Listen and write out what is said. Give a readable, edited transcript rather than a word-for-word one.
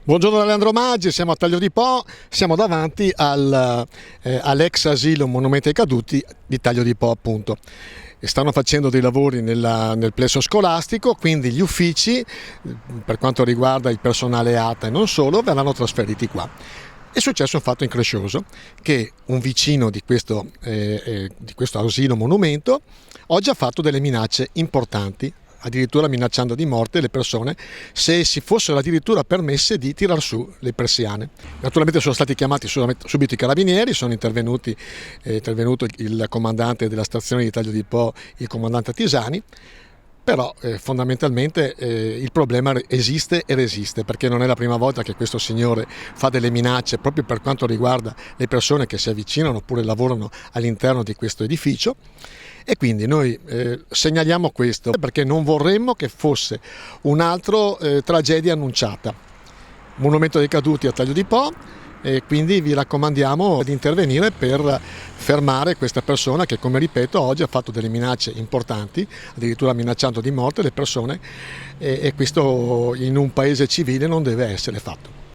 Buongiorno da Leandro Maggi, siamo a Taglio di Po, siamo davanti all'ex asilo Monumenti ai Caduti di Taglio di Po, appunto. Stanno facendo dei lavori nel plesso scolastico, quindi gli uffici, per quanto riguarda il personale ATA e non solo, verranno trasferiti qua. È successo un fatto increscioso, che un vicino di questo asilo monumento oggi ha fatto delle minacce importanti, addirittura minacciando di morte le persone se si fossero addirittura permesse di tirar su le persiane. Naturalmente sono stati chiamati subito i carabinieri, è intervenuto il comandante della stazione di Taglio di Po, il comandante Tisani. Però fondamentalmente il problema esiste e resiste, perché non è la prima volta che questo signore fa delle minacce proprio per quanto riguarda le persone che si avvicinano oppure lavorano all'interno di questo edificio, e quindi noi segnaliamo questo perché non vorremmo che fosse un'altra tragedia annunciata. Monumento dei Caduti a Taglio di Po, e quindi vi raccomandiamo di intervenire per fermare questa persona che, come ripeto, oggi ha fatto delle minacce importanti, addirittura minacciando di morte le persone, e questo in un paese civile non deve essere fatto.